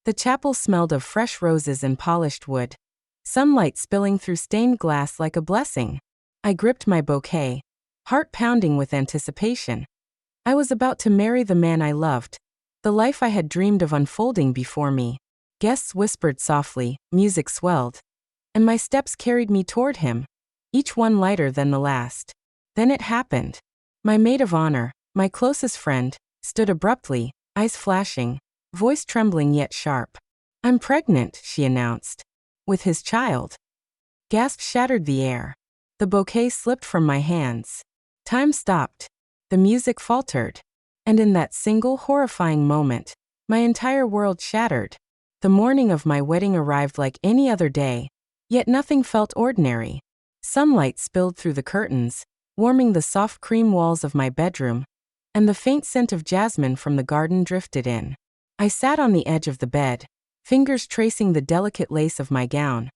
The chapel smelled of fresh roses and polished wood, sunlight spilling through stained glass like a blessing. I gripped my bouquet, heart pounding with anticipation. I was about to marry the man I loved, the life I had dreamed of unfolding before me. Guests whispered softly, music swelled, and my steps carried me toward him, each one lighter than the last. Then it happened. My maid of honor, my closest friend, stood abruptly, eyes flashing, voice trembling yet sharp. "I'm pregnant," she announced. "With his child." Gasps shattered the air. The bouquet slipped from my hands. Time stopped. The music faltered. And in that single horrifying moment, my entire world shattered. The morning of my wedding arrived like any other day, yet nothing felt ordinary. Sunlight spilled through the curtains, warming the soft cream walls of my bedroom, and the faint scent of jasmine from the garden drifted in. I sat on the edge of the bed, fingers tracing the delicate lace of my gown,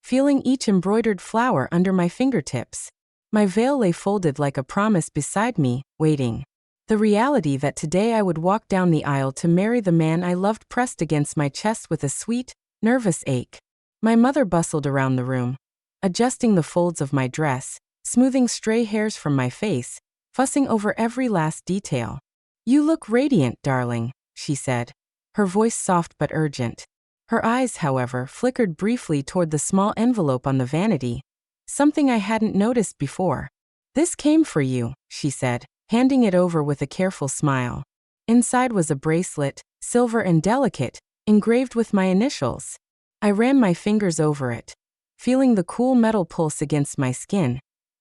feeling each embroidered flower under my fingertips. My veil lay folded like a promise beside me, waiting. The reality that today I would walk down the aisle to marry the man I loved pressed against my chest with a sweet, nervous ache. My mother bustled around the room, adjusting the folds of my dress, smoothing stray hairs from my face, fussing over every last detail. "You look radiant, darling," she said, her voice soft but urgent. Her eyes, however, flickered briefly toward the small envelope on the vanity, something I hadn't noticed before. "This came for you," she said, handing it over with a careful smile. Inside was a bracelet, silver and delicate, engraved with my initials. I ran my fingers over it, feeling the cool metal pulse against my skin,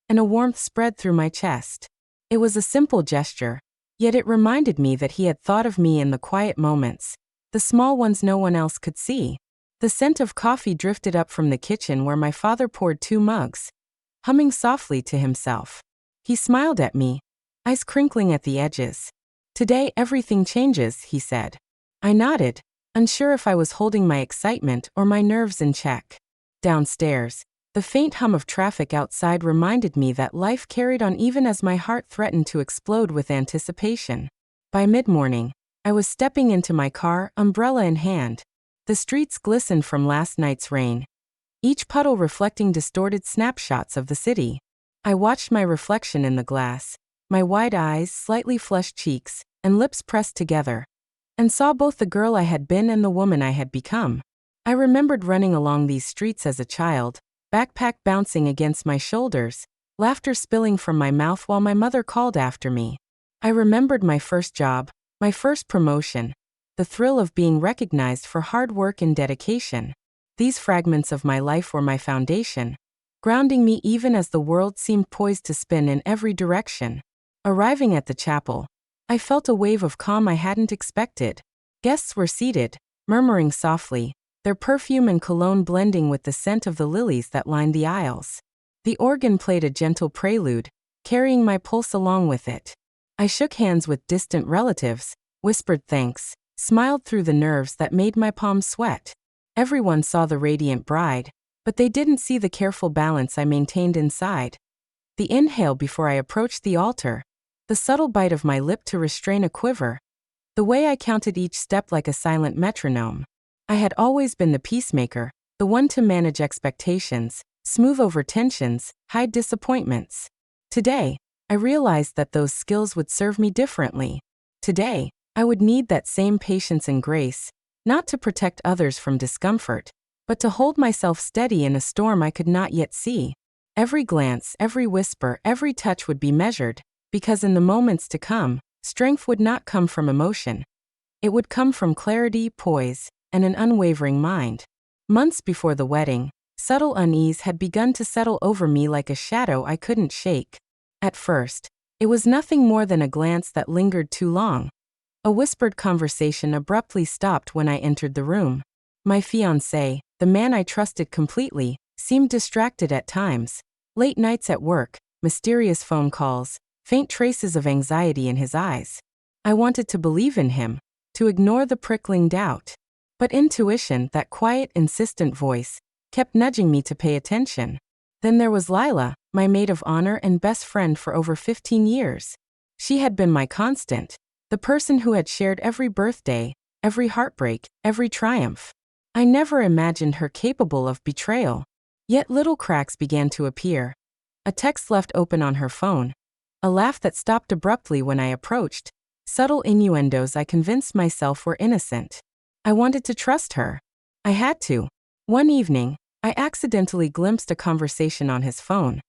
and a warmth spread through my chest. It was a simple gesture, yet it reminded me that he had thought of me in the quiet moments, the small ones no one else could see. The scent of coffee drifted up from the kitchen where my father poured 2 mugs, humming softly to himself. He smiled at me, eyes crinkling at the edges. "Today everything changes," he said. I nodded, unsure if I was holding my excitement or my nerves in check. Downstairs, the faint hum of traffic outside reminded me that life carried on even as my heart threatened to explode with anticipation. By mid-morning, I was stepping into my car, umbrella in hand. The streets glistened from last night's rain, each puddle reflecting distorted snapshots of the city. I watched my reflection in the glass, my wide eyes, slightly flushed cheeks, and lips pressed together, and saw both the girl I had been and the woman I had become. I remembered running along these streets as a child, backpack bouncing against my shoulders, laughter spilling from my mouth while my mother called after me. I remembered my first job, my first promotion, the thrill of being recognized for hard work and dedication. These fragments of my life were my foundation, grounding me even as the world seemed poised to spin in every direction. Arriving at the chapel, I felt a wave of calm I hadn't expected. Guests were seated, murmuring softly, their perfume and cologne blending with the scent of the lilies that lined the aisles. The organ played a gentle prelude, carrying my pulse along with it. I shook hands with distant relatives, whispered thanks, smiled through the nerves that made my palms sweat. Everyone saw the radiant bride, but they didn't see the careful balance I maintained inside. The inhale before I approached the altar, the subtle bite of my lip to restrain a quiver, the way I counted each step like a silent metronome. I had always been the peacemaker, the one to manage expectations, smooth over tensions, hide disappointments. Today, I realized that those skills would serve me differently. Today, I would need that same patience and grace, not to protect others from discomfort, but to hold myself steady in a storm I could not yet see. Every glance, every whisper, every touch would be measured, because in the moments to come, strength would not come from emotion. It would come from clarity, poise, and an unwavering mind. Months before the wedding, subtle unease had begun to settle over me like a shadow I couldn't shake. At first, it was nothing more than a glance that lingered too long. A whispered conversation abruptly stopped when I entered the room. My fiancé, the man I trusted completely, seemed distracted at times. Late nights at work, mysterious phone calls, faint traces of anxiety in his eyes. I wanted to believe in him, to ignore the prickling doubt. But intuition, that quiet, insistent voice, kept nudging me to pay attention. Then there was Lila, my maid of honor and best friend for over 15 years. She had been my constant, the person who had shared every birthday, every heartbreak, every triumph. I never imagined her capable of betrayal. Yet little cracks began to appear. A text left open on her phone. A laugh that stopped abruptly when I approached. Subtle innuendos I convinced myself were innocent. I wanted to trust her. I had to. One evening, I accidentally glimpsed a conversation on his phone.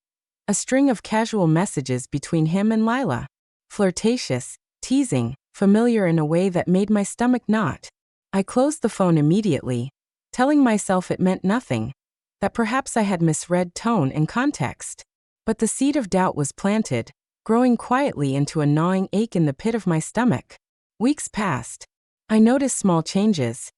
A string of casual messages between him and Lila. Flirtatious, teasing, familiar in a way that made my stomach knot. I closed the phone immediately, telling myself it meant nothing, that perhaps I had misread tone and context. But the seed of doubt was planted, growing quietly into a gnawing ache in the pit of my stomach. Weeks passed. I noticed small changes.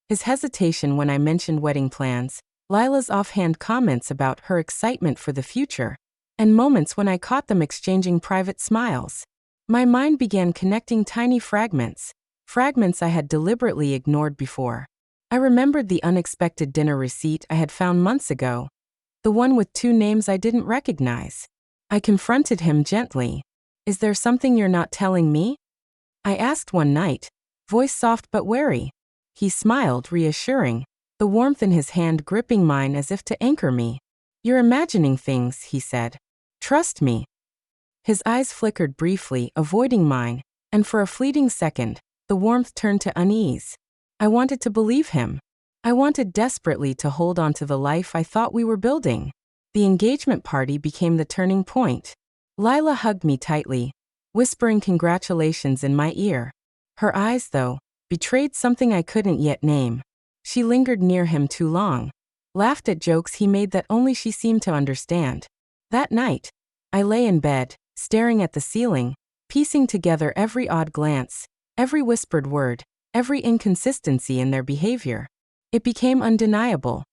His hesitation when I mentioned wedding plans, Lila's offhand comments about her excitement for the future, and moments when I caught them exchanging private smiles. My mind began connecting tiny fragments I had deliberately ignored before. I remembered the unexpected dinner receipt I had found months ago, the one with 2 names I didn't recognize. I confronted him gently. "Is there something you're not telling me?" I asked one night, voice soft but wary. He smiled, reassuring, the warmth in his hand gripping mine as if to anchor me. "You're imagining things," he said. "Trust me." His eyes flickered briefly, avoiding mine, and for a fleeting second, the warmth turned to unease. I wanted to believe him. I wanted desperately to hold on to the life I thought we were building. The engagement party became the turning point. Lila hugged me tightly, whispering congratulations in my ear. Her eyes, though, betrayed something I couldn't yet name. She lingered near him too long, laughed at jokes he made that only she seemed to understand. That night, I lay in bed, staring at the ceiling, piecing together every odd glance, every whispered word, every inconsistency in their behavior. It became undeniable.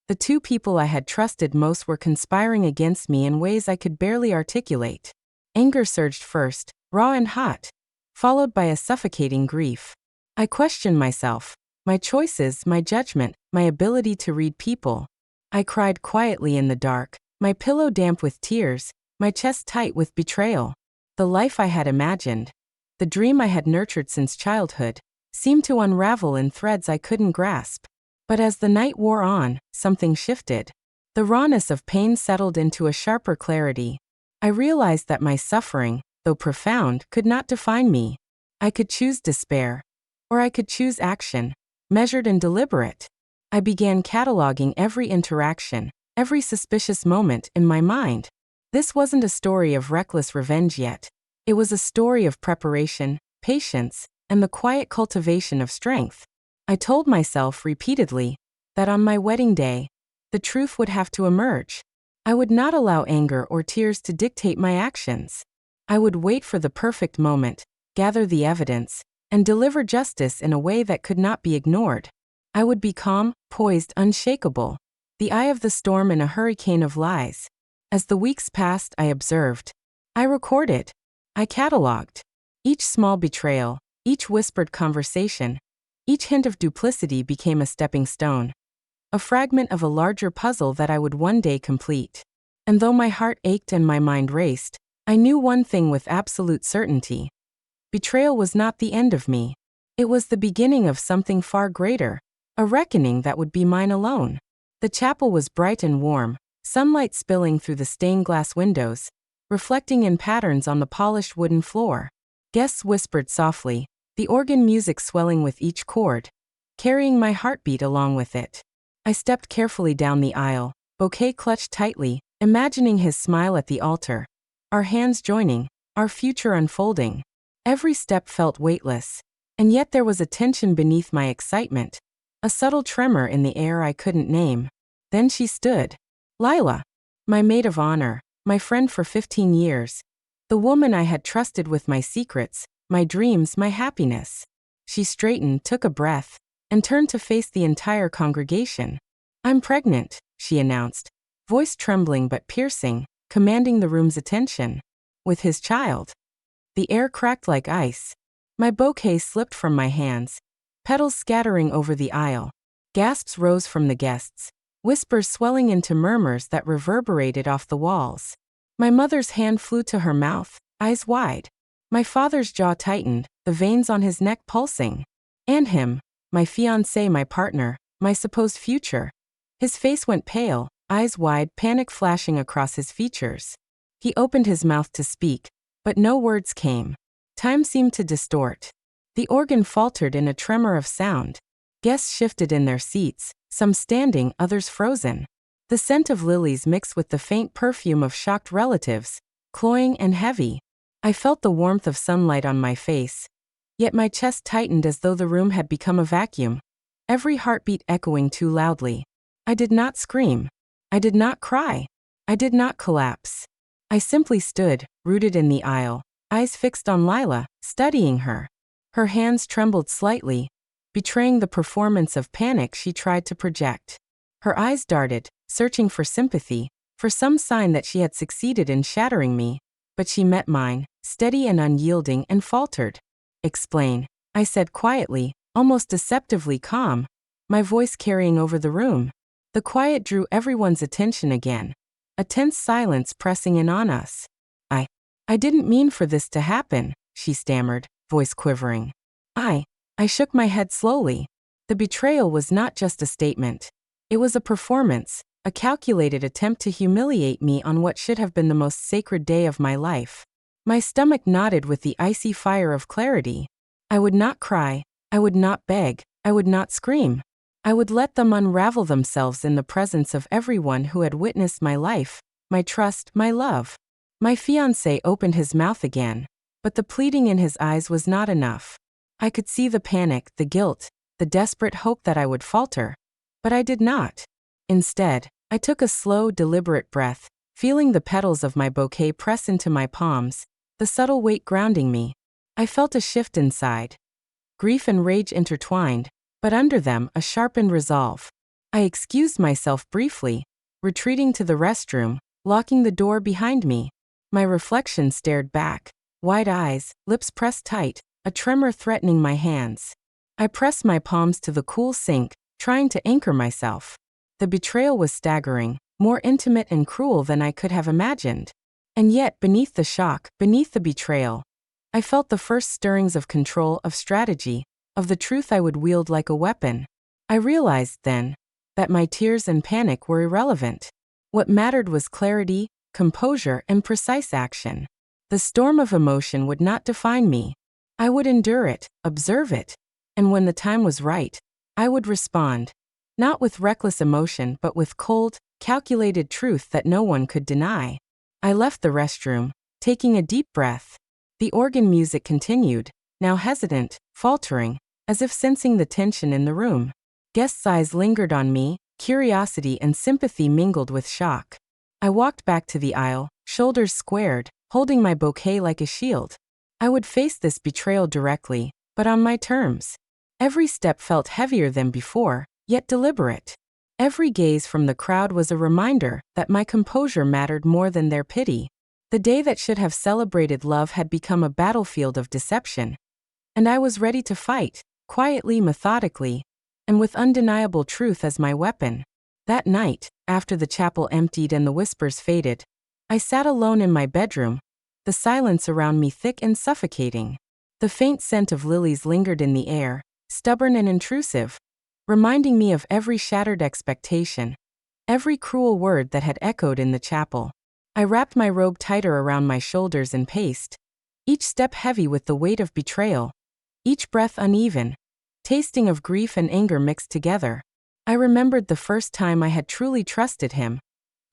The 2 people I had trusted most were conspiring against me in ways I could barely articulate. Anger surged first, raw and hot, followed by a suffocating grief. I questioned myself, my choices, my judgment, my ability to read people. I cried quietly in the dark, my pillow damp with tears, my chest tight with betrayal. The life I had imagined, the dream I had nurtured since childhood, seemed to unravel in threads I couldn't grasp. But as the night wore on, something shifted. The rawness of pain settled into a sharper clarity. I realized that my suffering, though profound, could not define me. I could choose despair, or I could choose action, measured and deliberate. I began cataloging every interaction, every suspicious moment in my mind. This wasn't a story of reckless revenge yet. It was a story of preparation, patience, and the quiet cultivation of strength. I told myself repeatedly that on my wedding day, the truth would have to emerge. I would not allow anger or tears to dictate my actions. I would wait for the perfect moment, gather the evidence, and deliver justice in a way that could not be ignored. I would be calm, poised, unshakable, the eye of the storm in a hurricane of lies. As the weeks passed, I observed. I recorded. I cataloged. Each small betrayal, each whispered conversation, each hint of duplicity became a stepping stone, a fragment of a larger puzzle that I would one day complete. And though my heart ached and my mind raced, I knew one thing with absolute certainty. Betrayal was not the end of me. It was the beginning of something far greater, a reckoning that would be mine alone. The chapel was bright and warm, sunlight spilling through the stained glass windows, reflecting in patterns on the polished wooden floor. Guests whispered softly, the organ music swelling with each chord, carrying my heartbeat along with it. I stepped carefully down the aisle, bouquet clutched tightly, imagining his smile at the altar, our hands joining, our future unfolding. Every step felt weightless, and yet there was a tension beneath my excitement, a subtle tremor in the air I couldn't name. Then she stood. Lila, my maid of honor, my friend for 15 years, the woman I had trusted with my secrets, my dreams, my happiness. She straightened, took a breath, and turned to face the entire congregation. "I'm pregnant," she announced, voice trembling but piercing, commanding the room's attention. "With his child." The air cracked like ice. My bouquet slipped from my hands, petals scattering over the aisle. Gasps rose from the guests, whispers swelling into murmurs that reverberated off the walls. My mother's hand flew to her mouth, eyes wide. My father's jaw tightened, the veins on his neck pulsing. And him, my fiancé, my partner, my supposed future. His face went pale, eyes wide, panic flashing across his features. He opened his mouth to speak, but no words came. Time seemed to distort. The organ faltered in a tremor of sound. Guests shifted in their seats, some standing, others frozen. The scent of lilies mixed with the faint perfume of shocked relatives, cloying and heavy. I felt the warmth of sunlight on my face, yet my chest tightened as though the room had become a vacuum, every heartbeat echoing too loudly. I did not scream. I did not cry. I did not collapse. I simply stood, rooted in the aisle, eyes fixed on Lila, studying her. Her hands trembled slightly, betraying the performance of panic she tried to project. Her eyes darted, searching for sympathy, for some sign that she had succeeded in shattering me, but she met mine, steady and unyielding, and faltered. "Explain," I said quietly, almost deceptively calm, my voice carrying over the room. The quiet drew everyone's attention again, a tense silence pressing in on us. I didn't mean for this to happen," she stammered, voice quivering. I shook my head slowly. The betrayal was not just a statement. It was a performance, a calculated attempt to humiliate me on what should have been the most sacred day of my life. My stomach knotted with the icy fire of clarity. I would not cry, I would not beg, I would not scream. I would let them unravel themselves in the presence of everyone who had witnessed my life, my trust, my love. My fiancé opened his mouth again, but the pleading in his eyes was not enough. I could see the panic, the guilt, the desperate hope that I would falter. But I did not. Instead, I took a slow, deliberate breath, feeling the petals of my bouquet press into my palms, the subtle weight grounding me. I felt a shift inside. Grief and rage intertwined, but under them a sharpened resolve. I excused myself briefly, retreating to the restroom, locking the door behind me. My reflection stared back, wide eyes, lips pressed tight, a tremor threatening my hands. I pressed my palms to the cool sink, trying to anchor myself. The betrayal was staggering, more intimate and cruel than I could have imagined. And yet, beneath the shock, beneath the betrayal, I felt the first stirrings of control, of strategy, of the truth I would wield like a weapon. I realized then that my tears and panic were irrelevant. What mattered was clarity, composure, and precise action. The storm of emotion would not define me. I would endure it, observe it, and when the time was right, I would respond, not with reckless emotion but with cold, calculated truth that no one could deny. I left the restroom, taking a deep breath. The organ music continued, now hesitant, faltering, as if sensing the tension in the room. Guests' eyes lingered on me, curiosity and sympathy mingled with shock. I walked back to the aisle, shoulders squared, holding my bouquet like a shield. I would face this betrayal directly, but on my terms. Every step felt heavier than before, yet deliberate. Every gaze from the crowd was a reminder that my composure mattered more than their pity. The day that should have celebrated love had become a battlefield of deception. And I was ready to fight, quietly, methodically, and with undeniable truth as my weapon. That night, after the chapel emptied and the whispers faded, I sat alone in my bedroom, the silence around me thick and suffocating. The faint scent of lilies lingered in the air, stubborn and intrusive, reminding me of every shattered expectation, every cruel word that had echoed in the chapel. I wrapped my robe tighter around my shoulders and paced, each step heavy with the weight of betrayal, each breath uneven, tasting of grief and anger mixed together. I remembered the first time I had truly trusted him,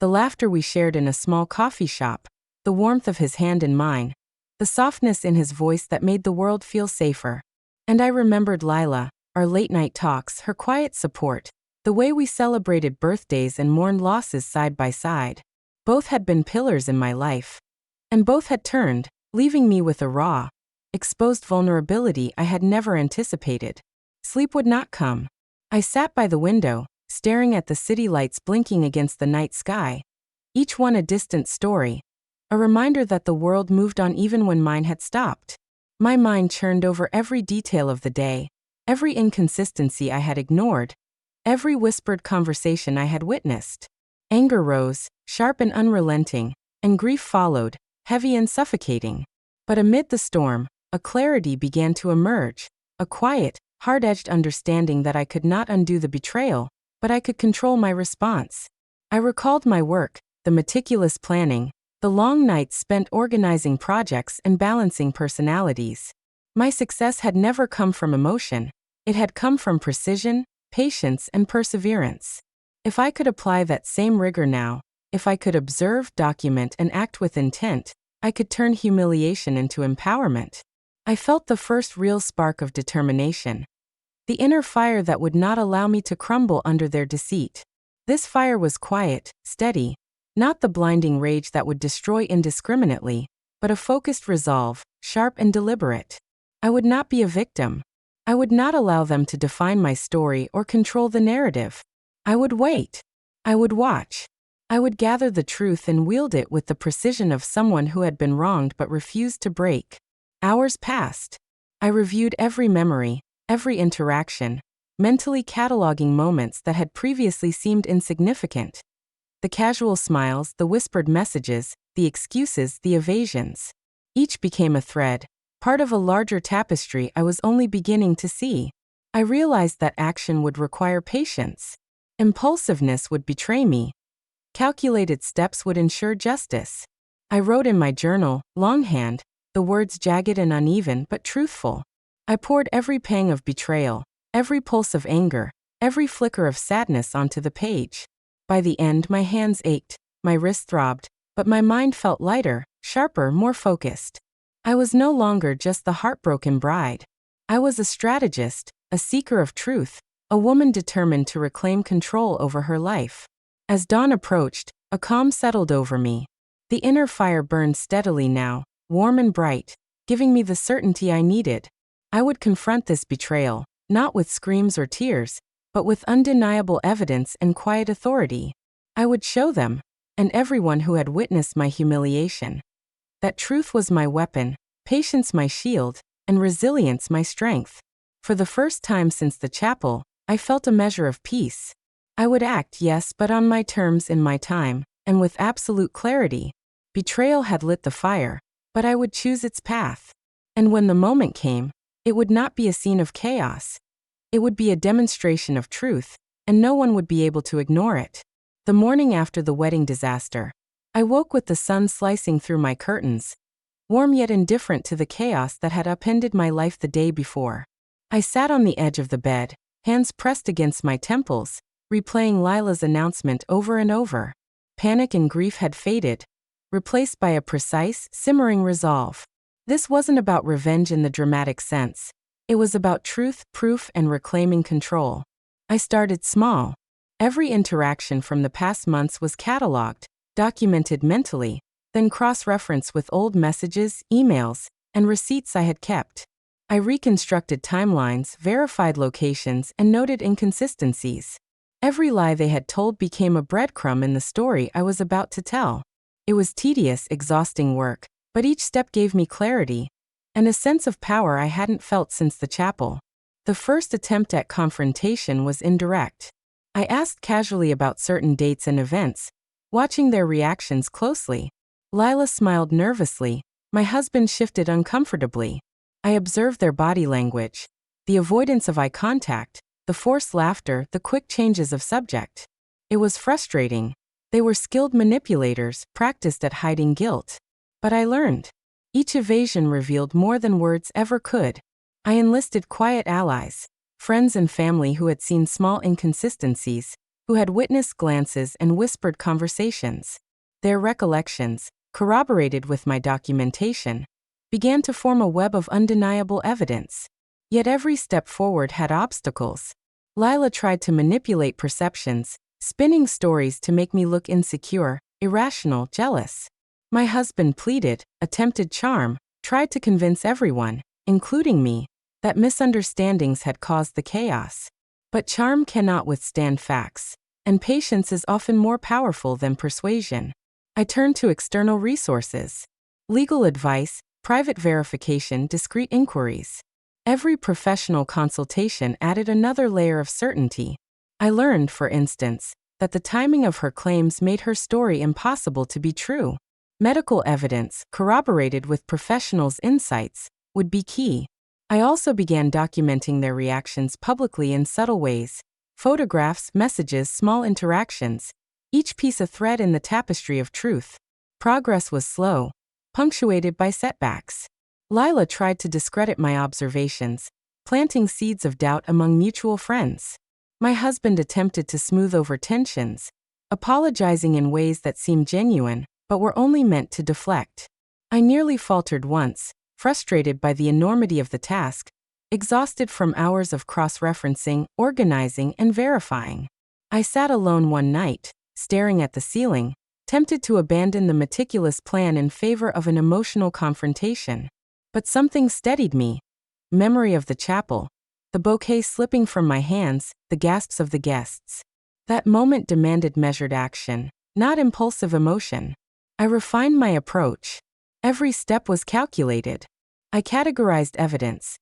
the laughter we shared in a small coffee shop, the warmth of his hand in mine, the softness in his voice that made the world feel safer. And I remembered Lila, our late-night talks, her quiet support, the way we celebrated birthdays and mourned losses side by side. Both had been pillars in my life, and both had turned, leaving me with a raw, exposed vulnerability I had never anticipated. Sleep would not come. I sat by the window, staring at the city lights blinking against the night sky, each one a distant story, a reminder that the world moved on even when mine had stopped. My mind churned over every detail of the day, every inconsistency I had ignored, every whispered conversation I had witnessed. Anger rose, sharp and unrelenting, and grief followed, heavy and suffocating. But amid the storm, a clarity began to emerge, a quiet, hard-edged understanding that I could not undo the betrayal, but I could control my response. I recalled my work, the meticulous planning, the long nights spent organizing projects and balancing personalities. My success had never come from emotion. It had come from precision, patience, and perseverance. If I could apply that same rigor now, if I could observe, document, and act with intent, I could turn humiliation into empowerment. I felt the first real spark of determination. The inner fire that would not allow me to crumble under their deceit. This fire was quiet, steady, not the blinding rage that would destroy indiscriminately, but a focused resolve, sharp and deliberate. I would not be a victim. I would not allow them to define my story or control the narrative. I would wait. I would watch. I would gather the truth and wield it with the precision of someone who had been wronged but refused to break. Hours passed. I reviewed every memory, every interaction, mentally cataloging moments that had previously seemed insignificant. The casual smiles, the whispered messages, the excuses, the evasions. Each became a thread, part of a larger tapestry I was only beginning to see. I realized that action would require patience. Impulsiveness would betray me. Calculated steps would ensure justice. I wrote in my journal, longhand, the words jagged and uneven but truthful. I poured every pang of betrayal, every pulse of anger, every flicker of sadness onto the page. By the end, my hands ached, my wrists throbbed, but my mind felt lighter, sharper, more focused. I was no longer just the heartbroken bride. I was a strategist, a seeker of truth, a woman determined to reclaim control over her life. As dawn approached, a calm settled over me. The inner fire burned steadily now, warm and bright, giving me the certainty I needed. I would confront this betrayal, not with screams or tears, but with undeniable evidence and quiet authority. I would show them, and everyone who had witnessed my humiliation, that truth was my weapon, patience my shield, and resilience my strength. For the first time since the chapel, I felt a measure of peace. I would act, yes, but on my terms in my time, and with absolute clarity. Betrayal had lit the fire, but I would choose its path. And when the moment came, it would not be a scene of chaos. It would be a demonstration of truth, and no one would be able to ignore it. The morning after the wedding disaster, I woke with the sun slicing through my curtains, warm yet indifferent to the chaos that had upended my life the day before. I sat on the edge of the bed, hands pressed against my temples, replaying Lila's announcement over and over. Panic and grief had faded, replaced by a precise, simmering resolve. This wasn't about revenge in the dramatic sense. It was about truth, proof, and reclaiming control. I started small. Every interaction from the past months was cataloged, documented mentally, then cross-referenced with old messages, emails, and receipts I had kept. I reconstructed timelines, verified locations, and noted inconsistencies. Every lie they had told became a breadcrumb in the story I was about to tell. It was tedious, exhausting work, but each step gave me clarity, and a sense of power I hadn't felt since the chapel. The first attempt at confrontation was indirect. I asked casually about certain dates and events, watching their reactions closely. Lila smiled nervously, my husband shifted uncomfortably. I observed their body language, the avoidance of eye contact, the forced laughter, the quick changes of subject. It was frustrating. They were skilled manipulators, practiced at hiding guilt. But I learned. Each evasion revealed more than words ever could. I enlisted quiet allies, friends and family who had seen small inconsistencies, who had witnessed glances and whispered conversations. Their recollections, corroborated with my documentation, began to form a web of undeniable evidence. Yet every step forward had obstacles. Lila tried to manipulate perceptions, spinning stories to make me look insecure, irrational, jealous. My husband pleaded, attempted charm, tried to convince everyone, including me, that misunderstandings had caused the chaos. But charm cannot withstand facts, and patience is often more powerful than persuasion. I turned to external resources. Legal advice, private verification, discreet inquiries. Every professional consultation added another layer of certainty. I learned, for instance, that the timing of her claims made her story impossible to be true. Medical evidence, corroborated with professionals' insights, would be key. I also began documenting their reactions publicly in subtle ways: photographs, messages, small interactions, each piece a thread in the tapestry of truth. Progress was slow, punctuated by setbacks. Lila tried to discredit my observations, planting seeds of doubt among mutual friends. My husband attempted to smooth over tensions, apologizing in ways that seemed genuine, but were only meant to deflect. I nearly faltered once, frustrated by the enormity of the task, exhausted from hours of cross-referencing, organizing, and verifying. I sat alone one night, staring at the ceiling, tempted to abandon the meticulous plan in favor of an emotional confrontation. But something steadied me: memory of the chapel, the bouquet slipping from my hands, the gasps of the guests. That moment demanded measured action, not impulsive emotion. I refined my approach. Every step was calculated. I categorized evidence: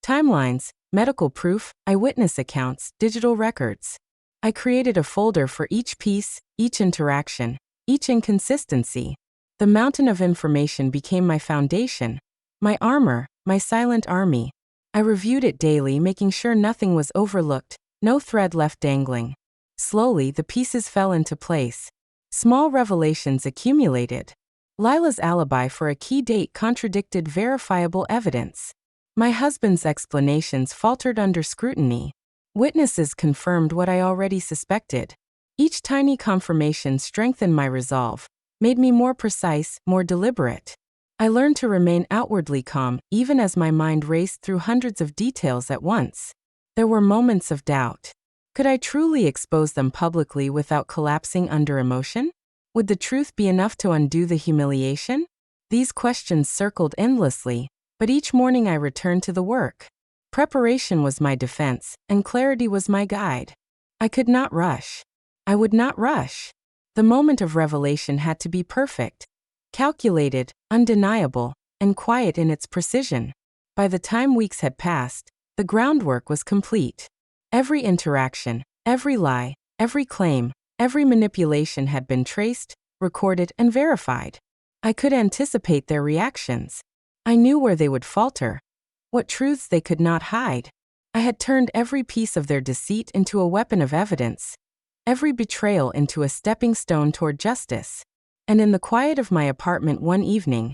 timelines, medical proof, eyewitness accounts, digital records. I created a folder for each piece, each interaction, each inconsistency. The mountain of information became my foundation, my armor, my silent army. I reviewed it daily, making sure nothing was overlooked, no thread left dangling. Slowly, the pieces fell into place. Small revelations accumulated. Lila's alibi for a key date contradicted verifiable evidence. My husband's explanations faltered under scrutiny. Witnesses confirmed what I already suspected. Each tiny confirmation strengthened my resolve, made me more precise, more deliberate. I learned to remain outwardly calm, even as my mind raced through hundreds of details at once. There were moments of doubt. Could I truly expose them publicly without collapsing under emotion? Would the truth be enough to undo the humiliation? These questions circled endlessly, but each morning I returned to the work. Preparation was my defense, and clarity was my guide. I could not rush. I would not rush. The moment of revelation had to be perfect, calculated, undeniable, and quiet in its precision. By the time weeks had passed, the groundwork was complete. Every interaction, every lie, every claim, every manipulation had been traced, recorded, and verified. I could anticipate their reactions. I knew where they would falter, what truths they could not hide. I had turned every piece of their deceit into a weapon of evidence, every betrayal into a stepping stone toward justice. And in the quiet of my apartment one evening,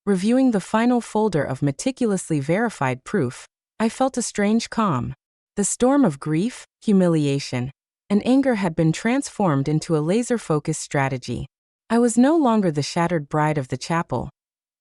reviewing the final folder of meticulously verified proof, I felt a strange calm. The storm of grief, humiliation, and anger had been transformed into a laser-focused strategy. I was no longer the shattered bride of the chapel.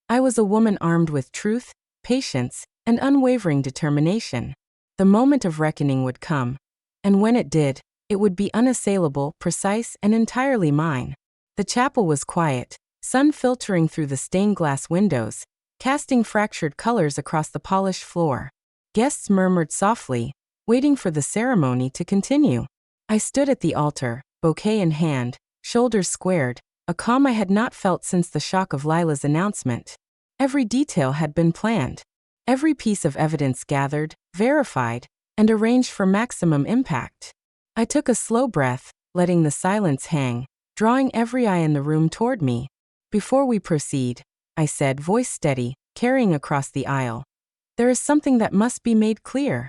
I was a woman armed with truth, patience, and unwavering determination. The moment of reckoning would come, and when it did, it would be unassailable, precise, and entirely mine. The chapel was quiet, sun filtering through the stained glass windows, casting fractured colors across the polished floor. Guests murmured softly, waiting for the ceremony to continue. I stood at the altar, bouquet in hand, shoulders squared, a calm I had not felt since the shock of Lila's announcement. Every detail had been planned. Every piece of evidence gathered, verified, and arranged for maximum impact. I took a slow breath, letting the silence hang, drawing every eye in the room toward me. "Before we proceed," I said, voice steady, carrying across the aisle, "there is something that must be made clear."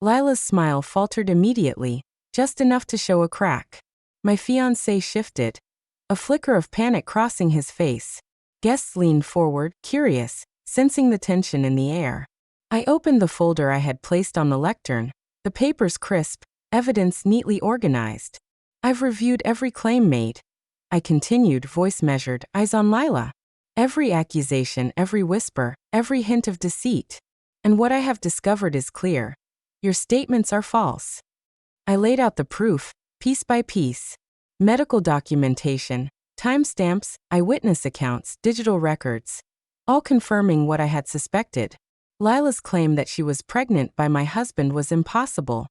Lila's smile faltered immediately, just enough to show a crack. My fiancé shifted, a flicker of panic crossing his face. Guests leaned forward, curious, sensing the tension in the air. I opened the folder I had placed on the lectern, the papers crisp, evidence neatly organized. "I've reviewed every claim made," I continued, voice measured, eyes on Lila. "Every accusation, every whisper, every hint of deceit. And what I have discovered is clear. Your statements are false." I laid out the proof, piece by piece. Medical documentation, timestamps, eyewitness accounts, digital records, all confirming what I had suspected. Lila's claim that she was pregnant by my husband was impossible,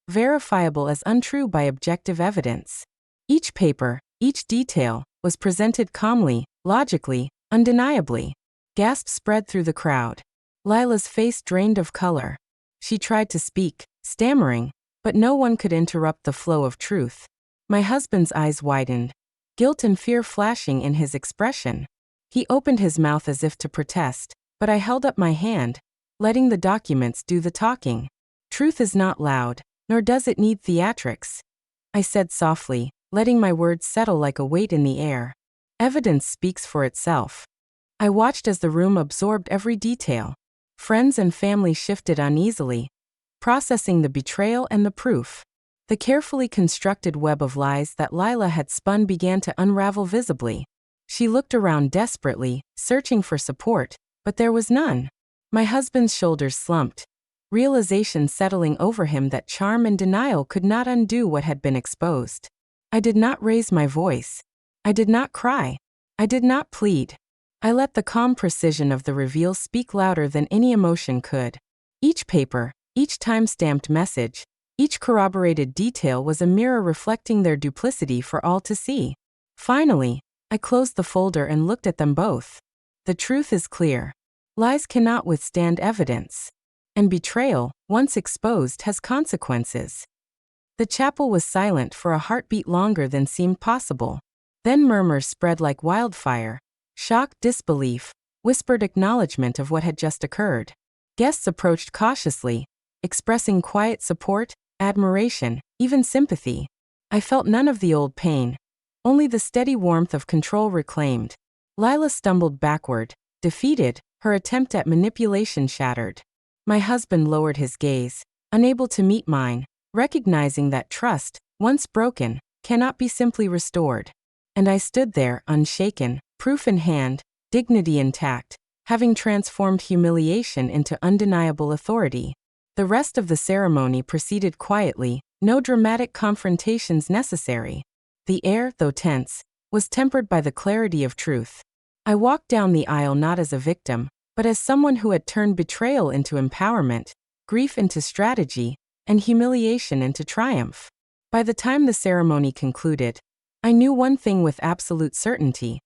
verifiable as untrue by objective evidence. Each paper, each detail, was presented calmly, logically, undeniably. Gasps spread through the crowd. Lila's face drained of color. She tried to speak, stammering, but no one could interrupt the flow of truth. My husband's eyes widened, guilt and fear flashing in his expression. He opened his mouth as if to protest, but I held up my hand, letting the documents do the talking. Truth is not loud, nor does it need theatrics, I said softly, letting my words settle like a weight in the air. Evidence speaks for itself. I watched as the room absorbed every detail. Friends and family shifted uneasily, processing the betrayal and the proof. The carefully constructed web of lies that Lila had spun began to unravel visibly. She looked around desperately, searching for support, but there was none. My husband's shoulders slumped, realization settling over him that charm and denial could not undo what had been exposed. I did not raise my voice. I did not cry. I did not plead. I let the calm precision of the reveal speak louder than any emotion could. Each paper, each time-stamped message, each corroborated detail was a mirror reflecting their duplicity for all to see. Finally, I closed the folder and looked at them both. The truth is clear. Lies cannot withstand evidence. And betrayal, once exposed, has consequences. The chapel was silent for a heartbeat longer than seemed possible. Then murmurs spread like wildfire. Shocked disbelief, whispered acknowledgement of what had just occurred. Guests approached cautiously, expressing quiet support, admiration, even sympathy. I felt none of the old pain, only the steady warmth of control reclaimed. Lila stumbled backward, defeated, her attempt at manipulation shattered. My husband lowered his gaze, unable to meet mine, recognizing that trust, once broken, cannot be simply restored. And I stood there, unshaken, proof in hand, dignity intact, having transformed humiliation into undeniable authority. The rest of the ceremony proceeded quietly, no dramatic confrontations necessary. The air, though tense, was tempered by the clarity of truth. I walked down the aisle not as a victim, but as someone who had turned betrayal into empowerment, grief into strategy, and humiliation into triumph. By the time the ceremony concluded, I knew one thing with absolute certainty.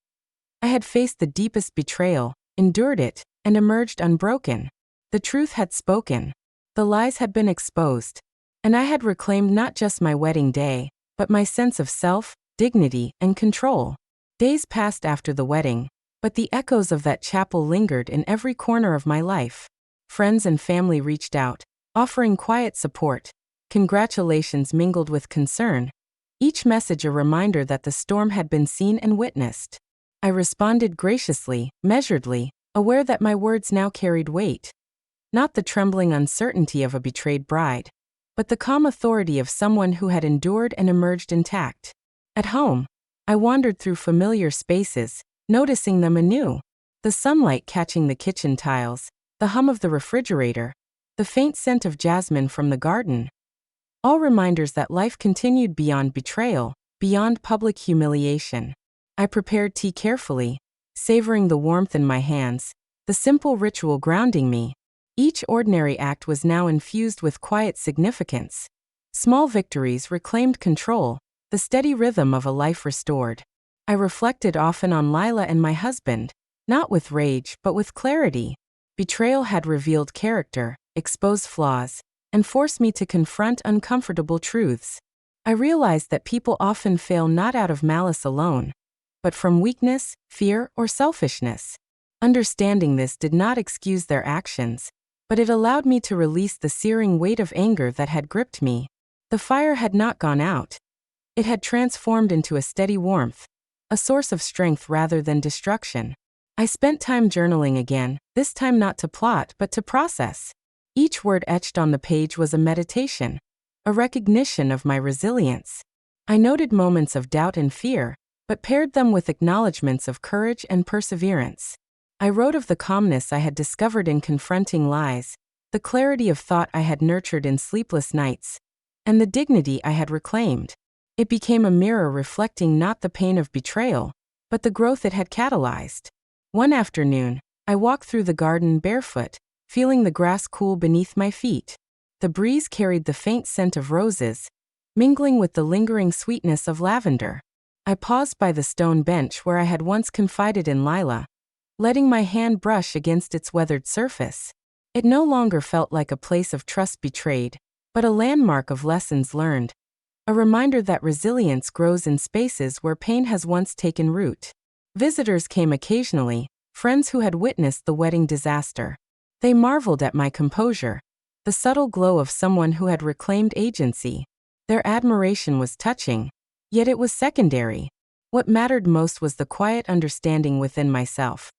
I had faced the deepest betrayal, endured it, and emerged unbroken. The truth had spoken. The lies had been exposed. And I had reclaimed not just my wedding day, but my sense of self, dignity, and control. Days passed after the wedding, but the echoes of that chapel lingered in every corner of my life. Friends and family reached out, offering quiet support. Congratulations mingled with concern, each message a reminder that the storm had been seen and witnessed. I responded graciously, measuredly, aware that my words now carried weight. Not the trembling uncertainty of a betrayed bride, but the calm authority of someone who had endured and emerged intact. At home, I wandered through familiar spaces, noticing them anew. The sunlight catching the kitchen tiles, the hum of the refrigerator, the faint scent of jasmine from the garden. All reminders that life continued beyond betrayal, beyond public humiliation. I prepared tea carefully, savoring the warmth in my hands, the simple ritual grounding me. Each ordinary act was now infused with quiet significance. Small victories reclaimed control, the steady rhythm of a life restored. I reflected often on Lila and my husband, not with rage but with clarity. Betrayal had revealed character, exposed flaws, and forced me to confront uncomfortable truths. I realized that people often fail not out of malice alone, but from weakness, fear, or selfishness. Understanding this did not excuse their actions, but it allowed me to release the searing weight of anger that had gripped me. The fire had not gone out. It had transformed into a steady warmth, a source of strength rather than destruction. I spent time journaling again, this time not to plot but to process. Each word etched on the page was a meditation, a recognition of my resilience. I noted moments of doubt and fear, but paired them with acknowledgments of courage and perseverance. I wrote of the calmness I had discovered in confronting lies, the clarity of thought I had nurtured in sleepless nights, and the dignity I had reclaimed. It became a mirror reflecting not the pain of betrayal, but the growth it had catalyzed. One afternoon, I walked through the garden barefoot, feeling the grass cool beneath my feet. The breeze carried the faint scent of roses, mingling with the lingering sweetness of lavender. I paused by the stone bench where I had once confided in Lila, letting my hand brush against its weathered surface. It no longer felt like a place of trust betrayed, but a landmark of lessons learned, a reminder that resilience grows in spaces where pain has once taken root. Visitors came occasionally, friends who had witnessed the wedding disaster. They marveled at my composure, the subtle glow of someone who had reclaimed agency. Their admiration was touching, yet it was secondary. What mattered most was the quiet understanding within myself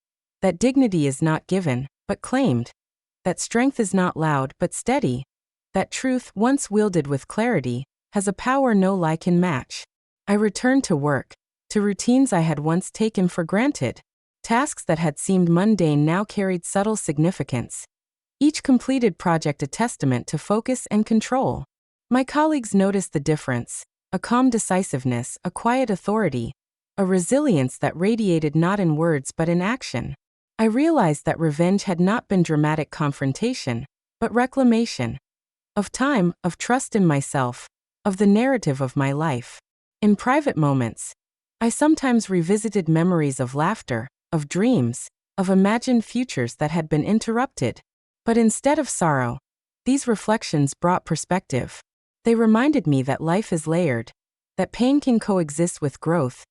that dignity is not given, but claimed, that strength is not loud, but steady, that truth, once wielded with clarity, has a power no lie can match. I returned to work, to routines I had once taken for granted. Tasks that had seemed mundane now carried subtle significance. Each completed project a testament to focus and control. My colleagues noticed the difference, a calm decisiveness, a quiet authority, a resilience that radiated not in words but in action. I realized that revenge had not been dramatic confrontation, but reclamation. Of time, of trust in myself, of the narrative of my life. In private moments, I sometimes revisited memories of laughter, of dreams, of imagined futures that had been interrupted. But instead of sorrow, these reflections brought perspective. They reminded me that life is layered, that pain can coexist with growth,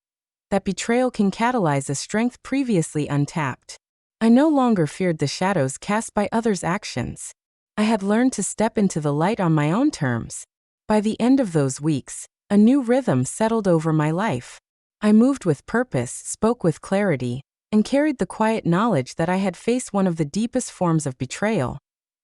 that betrayal can catalyze a strength previously untapped. I no longer feared the shadows cast by others' actions. I had learned to step into the light on my own terms. By the end of those weeks, a new rhythm settled over my life. I moved with purpose, spoke with clarity, and carried the quiet knowledge that I had faced one of the deepest forms of betrayal,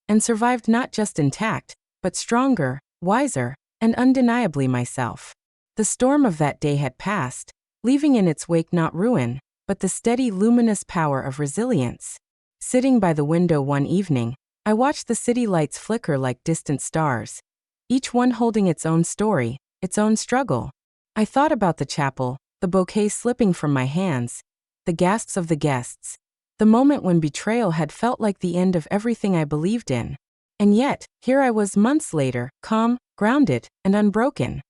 and survived not just intact, but stronger, wiser, and undeniably myself. The storm of that day had passed, leaving in its wake not ruin, but the steady, luminous power of resilience. Sitting by the window one evening, I watched the city lights flicker like distant stars, each one holding its own story, its own struggle. I thought about the chapel, the bouquet slipping from my hands, the gasps of the guests, the moment when betrayal had felt like the end of everything I believed in. And yet, here I was months later, calm, grounded, and unbroken.